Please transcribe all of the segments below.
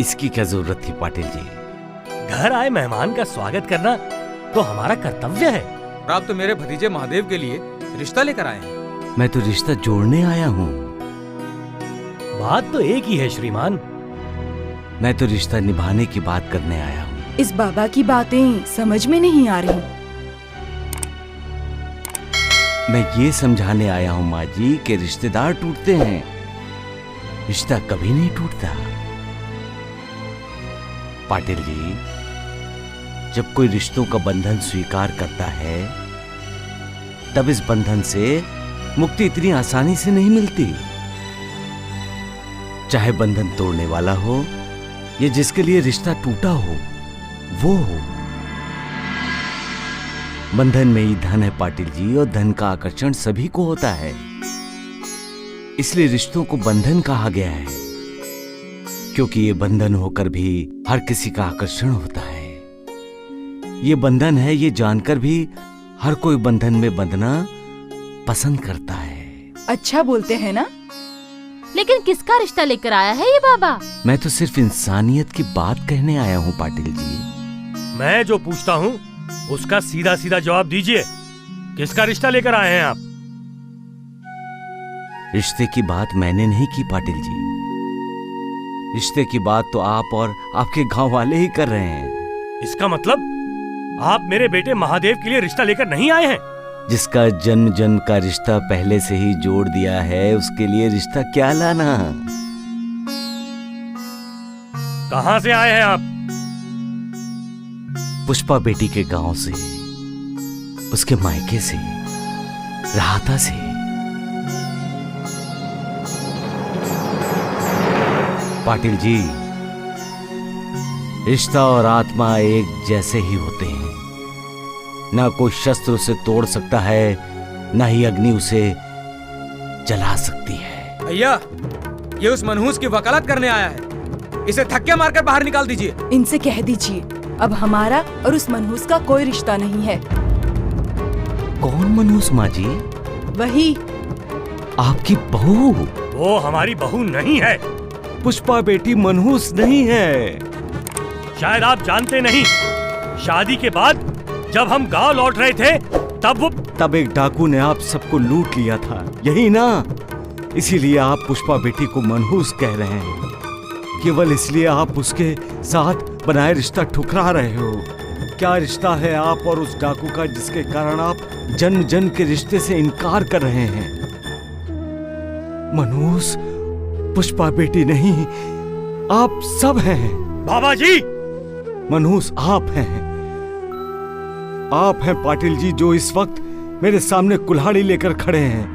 इसकी क्या जरूरत थी पाटिल जी? घर आए मेहमान का स्वागत करना तो हमारा कर्तव्य है। और आप तो मेरे भतीजे महादेव के लिए रिश्ता लेकर आए हैं। मैं तो रिश्ता जोड़ने आया हूँ। बात तो एक ही है श्रीमान। मैं तो रिश्ता निभाने की बात करने आया हूँ। इस बाबा की बातें समझ में नहीं आ रही। मैं ये समझाने आया हूँ माँ जी कि रिश्तेदार टूटते हैं, रिश्ता कभी नहीं टूटता। पाटिल जी, जब कोई रिश्तों का बंधन स्वीकार करता है तब इस बंधन से मुक्ति इतनी आसानी से नहीं मिलती। चाहे बंधन तोड़ने वाला हो या जिसके लिए रिश्ता टूटा हो वो हो। बंधन में ही धन है पाटिल जी, और धन का आकर्षण सभी को होता है। इसलिए रिश्तों को बंधन कहा गया है, क्योंकि ये बंधन होकर भी हर किसी का आकर्षण होता है। ये बंधन है ये जानकर भी हर कोई बंधन में बंधना पसंद करता है। अच्छा बोलते हैं ना। लेकिन किसका रिश्ता लेकर आया है ये बाबा? मैं तो सिर्फ इंसानियत की बात कहने आया हूँ पाटिल जी। मैं जो पूछता हूँ उसका सीधा सीधा जवाब दीजिए। किसका रिश्ता लेकर आए हैं आप? रिश्ते की बात मैंने नहीं की पाटिल जी। रिश्ते की बात तो आप और आपके गांव वाले ही कर रहे हैं। इसका मतलब आप मेरे बेटे महादेव के लिए रिश्ता लेकर नहीं आए हैं? जिसका जन्म जन्म का रिश्ता पहले से ही जोड़ दिया है उसके लिए रिश्ता क्या लाना। कहाँ से आए हैं आप? पुष्पा बेटी के गांव से, उसके मायके से, राहता से। पाटिल जी, रिश्ता और आत्मा एक जैसे ही होते हैं। ना कोई शस्त्र उसे तोड़ सकता है, ना ही अग्नि उसे जला सकती है। भैया, ये उस मनहूस की वकालत करने आया है। इसे धक्के मारकर बाहर निकाल दीजिए। इनसे कह दीजिए अब हमारा और उस मनहूस का कोई रिश्ता नहीं है। कौन मनहूस माँ जी? वही आपकी बहू। वो हमारी बहू नहीं है। पुष्पा बेटी मनहूस नहीं है। शायद आप जानते नहीं, शादी के बाद जब हम गांव लौट रहे थे तब एक डाकू ने आप सबको लूट लिया था, यही ना? इसीलिए आप पुष्पा बेटी को मनहूस कह रहे हैं। केवल इसलिए आप उसके साथ बनाए रिश्ता ठुकरा रहे हो। क्या रिश्ता है आप और उस डाकू का जिसके कारण आप जन्म जन्म के रिश्ते से इनकार कर रहे हैं? मनहूस पुष्पा बेटी नहीं, आप सब हैं। बाबा जी, मनहूस आप हैं। आप हैं पाटिल जी, जो इस वक्त मेरे सामने कुल्हाड़ी लेकर खड़े हैं।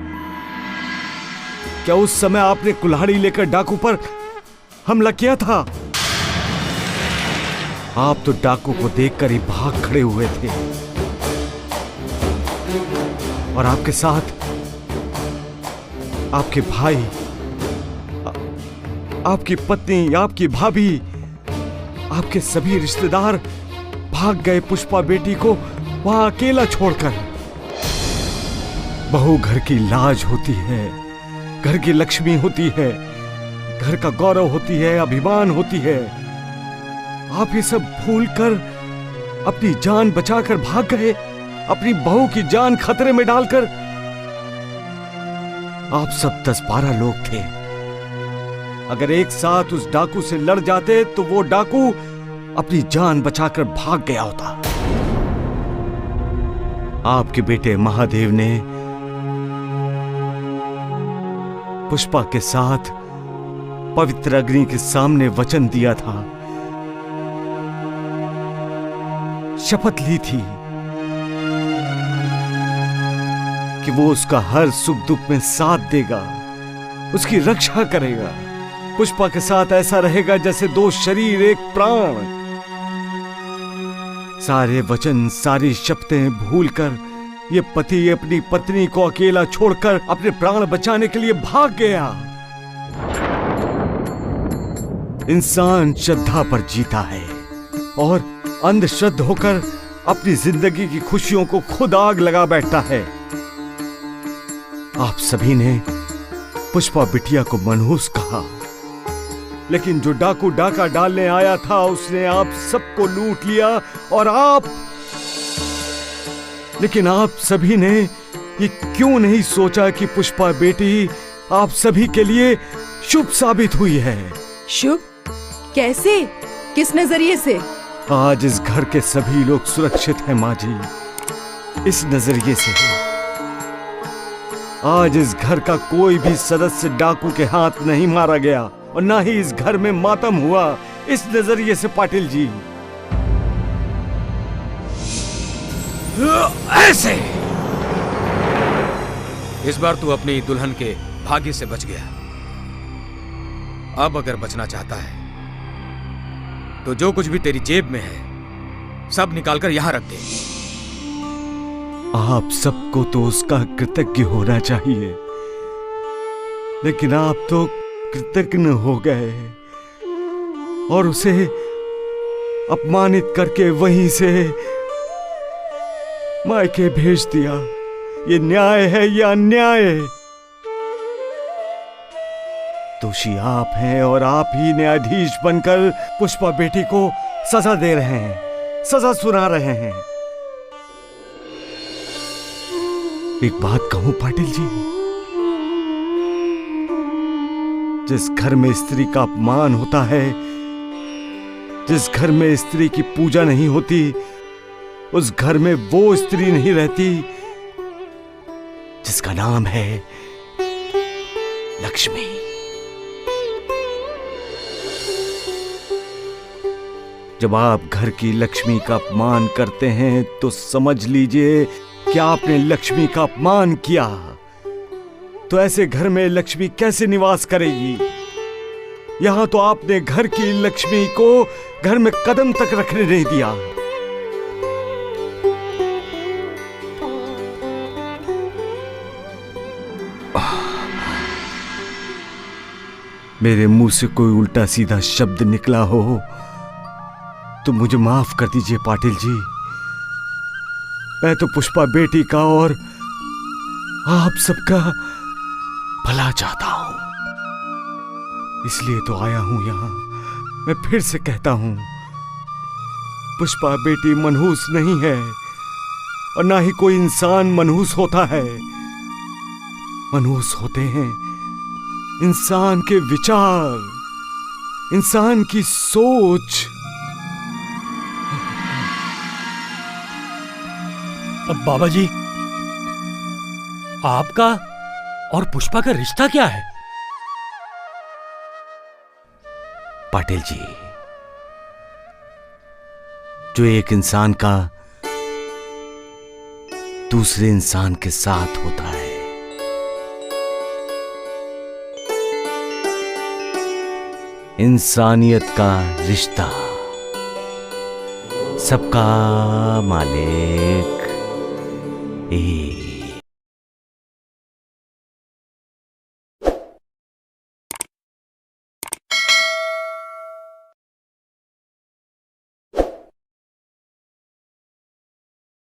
क्या उस समय आपने कुल्हाड़ी लेकर डाकू पर हमला किया था? आप तो डाकू को देखकर ही भाग खड़े हुए थे, और आपके साथ आपके भाई, आपकी पत्नी, आपकी भाभी, आपके सभी रिश्तेदार भाग गए पुष्पा बेटी को वहां अकेला छोड़कर। बहू घर की लाज होती है, घर की लक्ष्मी होती है, घर का गौरव होती है, अभिमान होती है। आप ये सब भूलकर अपनी जान बचाकर भाग गए, अपनी बहू की जान खतरे में डालकर। आप सब 10-12 लोग थे। अगर एक साथ उस डाकू से लड़ जाते तो वो डाकू अपनी जान बचाकर भाग गया होता। आपके बेटे महादेव ने पुष्पा के साथ पवित्र अग्नि के सामने वचन दिया था, शपथ ली थी कि वो उसका हर सुख दुख में साथ देगा, उसकी रक्षा करेगा। पुष्पा के साथ ऐसा रहेगा जैसे 2 शरीर 1 प्राण। सारे वचन, सारी शपथें भूलकर ये पति अपनी पत्नी को अकेला छोड़कर अपने प्राण बचाने के लिए भाग गया। इंसान श्रद्धा पर जीता है और अंधश्रद्ध होकर अपनी जिंदगी की खुशियों को खुद आग लगा बैठता है। आप सभी ने पुष्पा बिटिया को मनहूस कहा, लेकिन जो डाकू डाका डालने आया था उसने आप सबको लूट लिया। और लेकिन आप सभी ने ये क्यों नहीं सोचा कि पुष्पा बेटी आप सभी के लिए शुभ साबित हुई है? शुभ? कैसे? किस नजरिए से? आज इस घर के सभी लोग सुरक्षित हैं माँ जी, इस नजरिए से। आज इस घर का कोई भी सदस्य डाकू के हाथ नहीं मारा गया और ना ही इस घर में मातम हुआ, इस नजरिए से पाटिल जी। ऐसे इस बार तू अपनी दुल्हन के भाग्य से बच गया। अब अगर बचना चाहता है तो जो कुछ भी तेरी जेब में है सब निकालकर यहां रख दे। आप सबको तो उसका कृतज्ञ होना चाहिए, लेकिन आप तो कृतज्ञ हो गए और उसे अपमानित करके वहीं से मायके भेज दिया। ये न्याय है या अन्याय? दोषी आप हैं और आप ही न्यायाधीश बनकर पुष्पा बेटी को सजा दे रहे हैं, सजा सुना रहे हैं। एक बात कहूं पाटिल जी, जिस घर में स्त्री का अपमान होता है, जिस घर में स्त्री की पूजा नहीं होती, उस घर में वो स्त्री नहीं रहती जिसका नाम है लक्ष्मी। जब आप घर की लक्ष्मी का अपमान करते हैं तो समझ लीजिए कि आपने लक्ष्मी का अपमान किया। तो ऐसे घर में लक्ष्मी कैसे निवास करेगी? यहां तो आपने घर की लक्ष्मी को घर में कदम तक रखने नहीं दिया। मेरे मुंह से कोई उल्टा सीधा शब्द निकला हो तो मुझे माफ कर दीजिए पाटिल जी। मैं तो पुष्पा बेटी का और आप सबका भला चाहता हूं, इसलिए तो आया हूं यहां। मैं फिर से कहता हूं, पुष्पा बेटी मनहूस नहीं है और ना ही कोई इंसान मनहूस होता है। मनहूस होते हैं इंसान के विचार, इंसान की सोच। अब बाबा जी, आपका और पुष्पा का रिश्ता क्या है? पाटिल जी, जो एक इंसान का दूसरे इंसान के साथ होता है, इंसानियत का रिश्ता, सबका मालिक एक।